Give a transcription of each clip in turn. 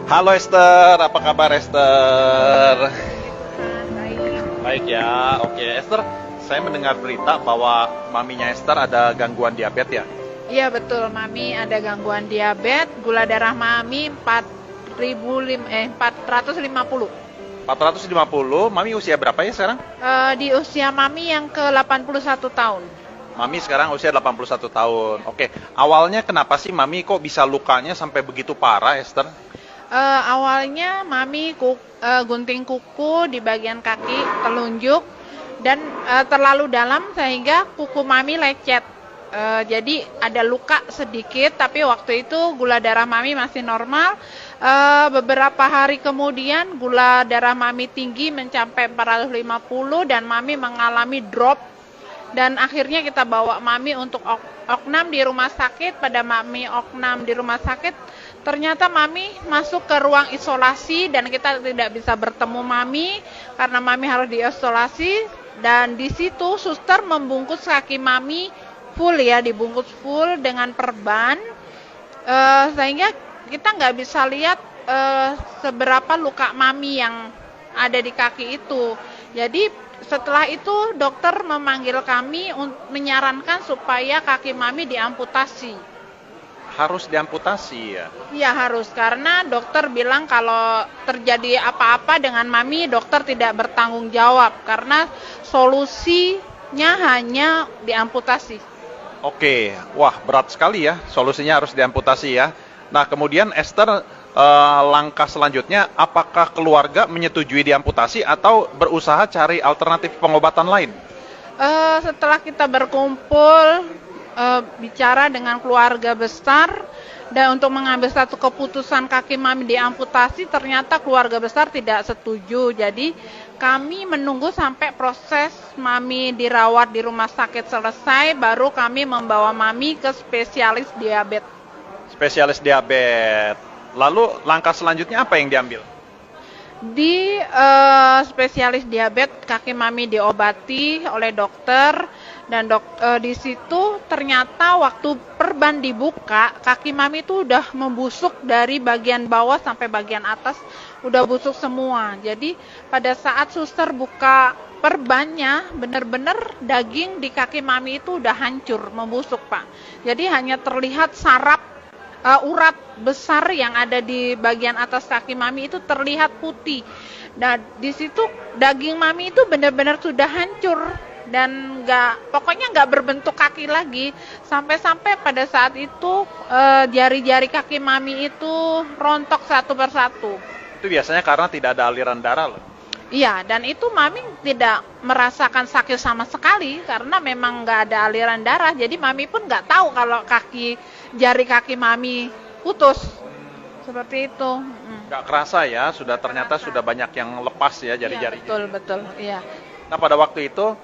Halo Esther, apa kabar Esther? Baik. Baik ya, oke Esther, saya mendengar berita bahwa maminya Esther ada gangguan diabetes ya? Iya betul, Mami ada gangguan diabetes, gula darah Mami 450. 450, mami usia berapa ya sekarang? Di usia Mami yang ke 81 tahun. Mami sekarang usia 81 tahun. Oke, awalnya kenapa sih mami kok bisa lukanya sampai begitu parah Esther? Awalnya Mami gunting kuku di bagian kaki telunjuk dan terlalu dalam sehingga kuku Mami lecet. Jadi ada luka sedikit, tapi waktu itu gula darah Mami masih normal. Beberapa hari kemudian gula darah Mami tinggi mencapai 450 dan Mami mengalami drop. Dan akhirnya kita bawa Mami untuk oknam di rumah sakit. Pada Mami oknam di rumah sakit, ternyata Mami masuk ke ruang isolasi dan kita tidak bisa bertemu Mami karena Mami harus diisolasi. Dan di situ suster membungkus kaki Mami full ya, dibungkus full dengan perban, sehingga kita nggak bisa lihat seberapa luka Mami yang ada di kaki itu. Jadi setelah itu dokter memanggil kami menyarankan supaya kaki Mami diamputasi. Harus diamputasi ya? Iya harus, karena dokter bilang kalau terjadi apa-apa dengan Mami, dokter tidak bertanggung jawab karena solusinya hanya diamputasi. Oke, wah berat sekali ya, solusinya harus diamputasi ya. Nah kemudian Esther, langkah selanjutnya apakah keluarga menyetujui diamputasi atau berusaha cari alternatif pengobatan lain? Setelah kita berkumpul, bicara dengan keluarga besar dan untuk mengambil satu keputusan kaki Mami diamputasi, ternyata keluarga besar tidak setuju. Jadi kami menunggu sampai proses Mami dirawat di rumah sakit selesai, baru kami membawa Mami ke spesialis diabetes. Spesialis diabetes. Lalu langkah selanjutnya apa yang diambil? Di spesialis diabetes kaki Mami diobati oleh dokter dan di situ ternyata waktu perban dibuka kaki Mami itu udah membusuk dari bagian bawah sampai bagian atas, udah busuk semua. Jadi pada saat suster buka perbannya, benar-benar daging di kaki Mami itu udah hancur, membusuk Pak. Jadi hanya terlihat saraf urat besar yang ada di bagian atas kaki Mami itu terlihat putih. Nah, di situ daging Mami itu benar-benar sudah hancur dan pokoknya nggak berbentuk kaki lagi. Sampai-sampai pada saat itu jari-jari kaki Mami itu rontok satu persatu. Itu biasanya karena tidak ada aliran darah loh. Iya, dan itu Mami tidak merasakan sakit sama sekali karena memang nggak ada aliran darah. Jadi Mami pun nggak tahu kalau jari kaki Mami putus. Seperti itu. Nggak kerasa ya, ternyata sudah banyak yang lepas ya jari-jari. Iya, betul, iya. Nah pada waktu itu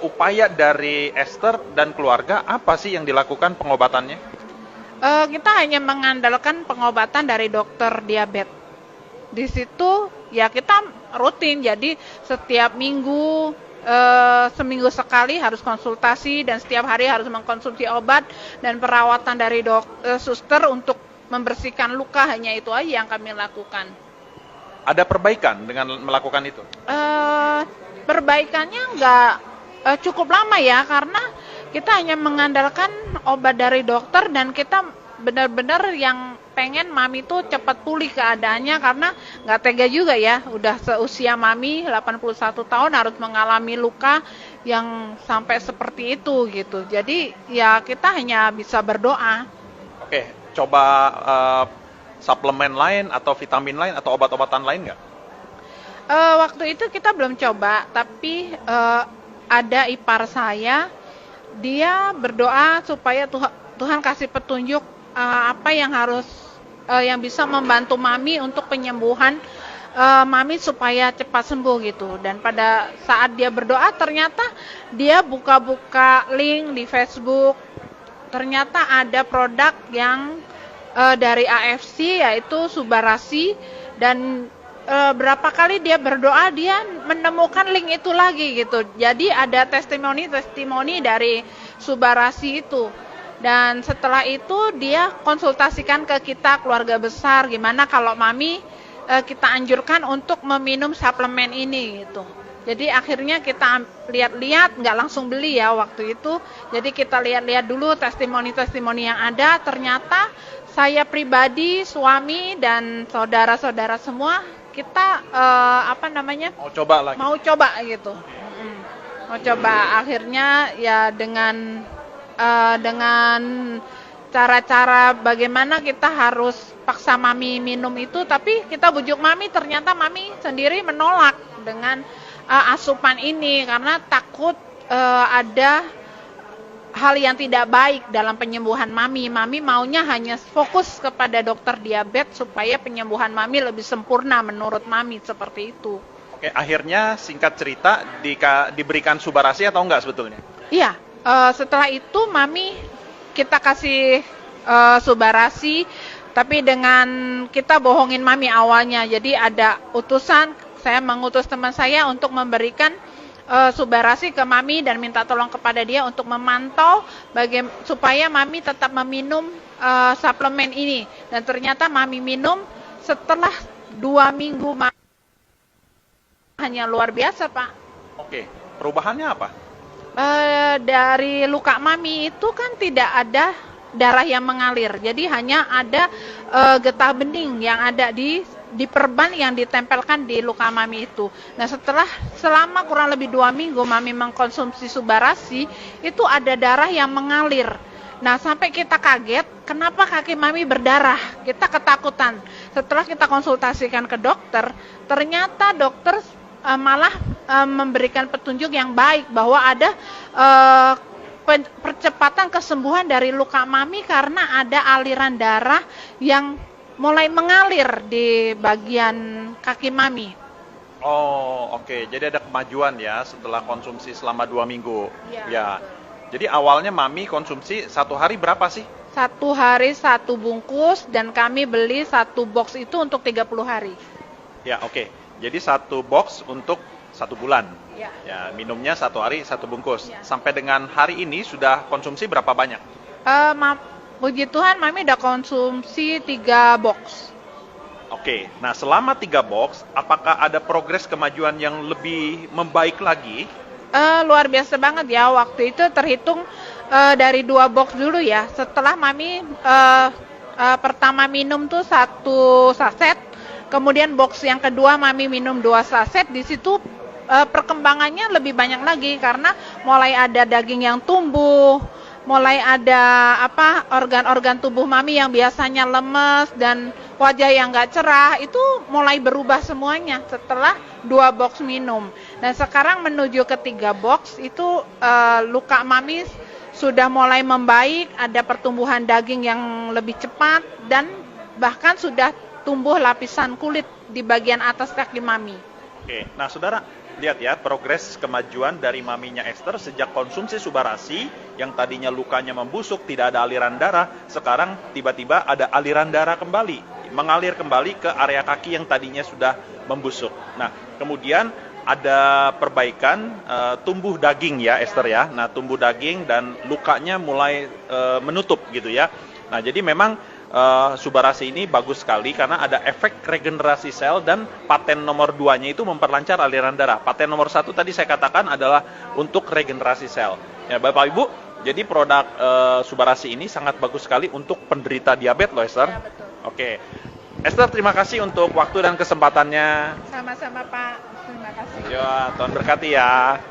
upaya dari Esther dan keluarga apa sih yang dilakukan pengobatannya? Kita hanya mengandalkan pengobatan dari dokter diabetes. Di situ ya kita rutin, jadi setiap minggu, seminggu sekali harus konsultasi dan setiap hari harus mengkonsumsi obat dan perawatan dari suster untuk membersihkan luka, hanya itu aja yang kami lakukan. Ada perbaikan dengan melakukan itu? Perbaikannya nggak cukup lama ya, karena kita hanya mengandalkan obat dari dokter dan kita benar-benar yang pengen Mami itu cepat pulih keadaannya karena nggak tega juga ya, udah seusia Mami 81 tahun harus mengalami luka yang sampai seperti itu gitu. Jadi ya kita hanya bisa berdoa. Oke, coba suplemen lain atau vitamin lain atau obat-obatan lain nggak? Waktu itu kita belum coba, tapi ada ipar saya, dia berdoa supaya Tuhan kasih petunjuk apa yang yang bisa membantu Mami untuk penyembuhan Mami supaya cepat sembuh gitu. Dan pada saat dia berdoa ternyata dia buka-buka link di Facebook, ternyata ada produk yang dari AFC yaitu Subarasi, dan berapa kali dia berdoa dia menemukan link itu lagi gitu. Jadi ada testimoni dari Subarasi itu. Dan setelah itu dia konsultasikan ke kita keluarga besar, gimana kalau mami kita anjurkan untuk meminum suplemen ini gitu. Jadi akhirnya kita lihat-lihat, nggak langsung beli ya waktu itu. Jadi kita lihat-lihat dulu testimoni-testimoni yang ada. Ternyata saya pribadi, suami dan saudara-saudara semua kita Mau coba lagi. mau coba gitu. Mau coba. Akhirnya ya dengan cara-cara bagaimana kita harus paksa mami minum itu, tapi kita bujuk mami, ternyata mami sendiri menolak dengan asupan ini karena takut ada hal yang tidak baik dalam penyembuhan mami. Mami maunya hanya fokus kepada dokter diabetes supaya penyembuhan mami lebih sempurna menurut mami, seperti itu. Oke, akhirnya singkat cerita diberikan Subarasi atau enggak sebetulnya? Iya, setelah itu mami kita kasih Subarasi, tapi dengan kita bohongin mami awalnya. Jadi ada utusan, saya mengutus teman saya untuk memberikan Subarasi ke mami dan minta tolong kepada dia untuk memantau supaya mami tetap meminum suplemen ini. Dan ternyata mami minum setelah 2 minggu hanya luar biasa, Pak. Oke, perubahannya apa? Dari luka mami itu kan tidak ada darah yang mengalir, jadi hanya ada getah bening yang ada di perban yang ditempelkan di luka mami itu. Nah, selama kurang lebih 2 minggu mami mengkonsumsi Subarasi, itu ada darah yang mengalir. Nah, sampai kita kaget, kenapa kaki mami berdarah? Kita ketakutan. Setelah kita konsultasikan ke dokter, ternyata dokter malah memberikan petunjuk yang baik bahwa ada percepatan kesembuhan dari luka mami karena ada aliran darah yang mulai mengalir di bagian kaki mami. Oh, oke. Jadi ada kemajuan ya setelah konsumsi selama 2 minggu. Ya. Ya. Jadi awalnya mami konsumsi 1 hari berapa sih? 1 hari 1 bungkus dan kami beli 1 box itu untuk 30 hari. Ya, oke. Jadi 1 box untuk 1 bulan. Ya. Ya, minumnya 1 hari 1 bungkus. Ya. Sampai dengan hari ini sudah konsumsi berapa banyak? Puji Tuhan, mami udah konsumsi 3 box. Oke, nah selama 3 box, apakah ada progres kemajuan yang lebih membaik lagi? Luar biasa banget ya, waktu itu terhitung dari 2 box dulu ya. Setelah mami pertama minum tuh 1 saset, kemudian box yang kedua mami minum 2 saset, di situ perkembangannya lebih banyak lagi karena mulai ada daging yang tumbuh, mulai ada organ-organ tubuh mami yang biasanya lemes dan wajah yang nggak cerah itu mulai berubah semuanya setelah 2 box minum. Dan sekarang menuju ke 3 box itu luka mami sudah mulai membaik, ada pertumbuhan daging yang lebih cepat dan bahkan sudah tumbuh lapisan kulit di bagian atas kaki mami. Oke, nah saudara, lihat ya progres kemajuan dari maminya Esther sejak konsumsi Subarasi yang tadinya lukanya membusuk, tidak ada aliran darah, sekarang tiba-tiba ada aliran darah kembali, mengalir kembali ke area kaki yang tadinya sudah membusuk. Nah, kemudian ada perbaikan tumbuh daging ya Esther ya. Nah, tumbuh daging dan lukanya mulai menutup gitu ya. Nah, jadi memang Subarasi ini bagus sekali karena ada efek regenerasi sel dan paten nomor 2-nya itu memperlancar aliran darah. Paten nomor 1 tadi saya katakan adalah untuk regenerasi sel. Ya, Bapak Ibu, jadi produk Subarasi ini sangat bagus sekali untuk penderita diabetes loh Esther. Ya, betul. Oke. Esther, terima kasih untuk waktu dan kesempatannya. Sama-sama Pak, terima kasih. Ya, Tuhan berkati ya.